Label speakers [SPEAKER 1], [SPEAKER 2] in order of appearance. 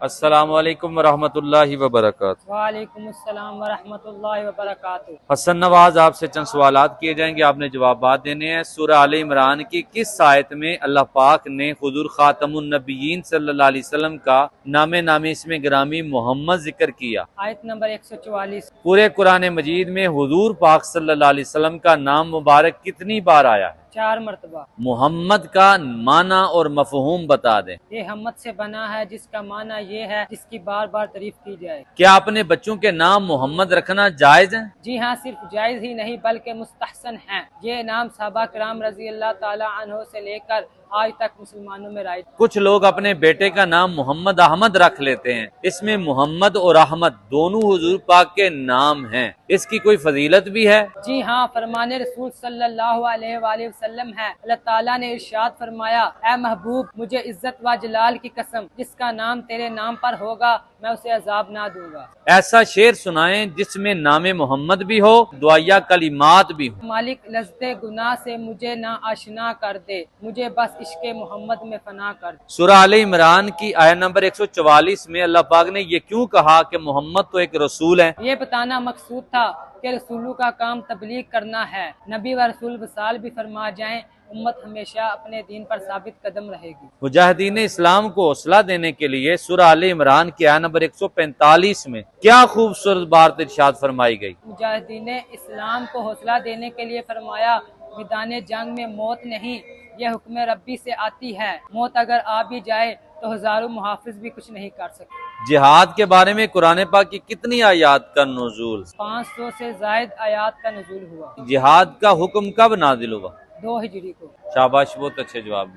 [SPEAKER 1] अस्सलामु अलैकुम वरहमतुल्लाहि वबरकातुहू।
[SPEAKER 2] वालेकुम अस्सलाम वरहमतुल्लाहि वबरकातुहू।
[SPEAKER 1] हसन नवाज आपसे चंद सवालात किए जाएंगे, आपने जवाब देने हैं। सूरह आले इमरान की किस आयत में अल्लाह पाक ने हुजूर खातमुन नबिय्यीन सल्लल्लाहु अलैहि वसल्लम का नामे इसमें गिरामी मोहम्मद जिक्र किया?
[SPEAKER 2] आयत नंबर 144।
[SPEAKER 1] पूरे कुरान मजीद में हुजूर पाक सल्लल्लाहु अलैहि वसल्लम का नाम मुबारक कितनी बार आया है?
[SPEAKER 2] 4 मरतबा।
[SPEAKER 1] मोहम्मद का माना और मफहूम बता दें।
[SPEAKER 2] ये हमद से बना है, जिसका माना ये है जिसकी बार बार तारीफ की जाए।
[SPEAKER 1] क्या अपने बच्चों के नाम मोहम्मद रखना जायज है?
[SPEAKER 2] जी हाँ, सिर्फ जायज ही नहीं बल्कि मुस्तहसन है। ये नाम सहाबा किराम रजी अल्लाह ताला अन्हो से लेकर आज तक मुसलमानों में राइज।
[SPEAKER 1] कुछ लोग अपने बेटे का नाम मोहम्मद अहमद रख लेते हैं। इसमें मोहम्मद और अहमद दोनों हुजूर पाक के नाम हैं। इसकी कोई फजीलत भी है?
[SPEAKER 2] जी हाँ, फरमाने रसूल सल्लल्लाहु अलैहि वसल्लम है, अल्लाह ताला ने इरशाद फरमाया, ऐ महबूब, मुझे इज्जत व जलाल की कसम, जिसका नाम तेरे नाम पर होगा मैं उसे अजाब ना दूंगा।
[SPEAKER 1] ऐसा शेर सुनाएं जिसमें नामे मोहम्मद भी हो, दुआया कलिमात भी हो।
[SPEAKER 2] मालिक लज्जे गुनाह से मुझे ना आशना कर दे, मुझे बस इश्के मोहम्मद में फना कर दे।
[SPEAKER 1] सूरह आले इमरान की आयत नंबर 144 में अल्लाह पाक ने ये क्यों कहा कि मोहम्मद तो एक रसूल है?
[SPEAKER 2] ये बताना मकसूद था कि रसूलों का काम तबलीग करना है। नबी व रसूल वसाल भी फरमा जाएं, उम्मत हमेशा अपने दीन पर साबित कदम रहेगी।
[SPEAKER 1] मुजाहिदीन इस्लाम को हौसला देने के लिए सूरह आले इमरान की आयत नंबर 145 में क्या खूबसूरत बात इरशाद फरमाई गई?
[SPEAKER 2] मुजाहिदीन इस्लाम को हौसला देने के लिए फरमाया, मैदान जंग में मौत नहीं, यह हुक्म रब्बी से आती है। मौत अगर आ भी जाए तो हजारों मुहाफिज भी कुछ नहीं कर सकते।
[SPEAKER 1] जिहाद के बारे में कुरान पाक की कितनी आयात का नुज़ूल?
[SPEAKER 2] 500 से जायद आयात का नुज़ूल हुआ।
[SPEAKER 1] जिहाद का हुक्म कब नाजिल हुआ?
[SPEAKER 2] 2 हिजरी को।
[SPEAKER 1] शाबाश, बहुत अच्छे जवाब।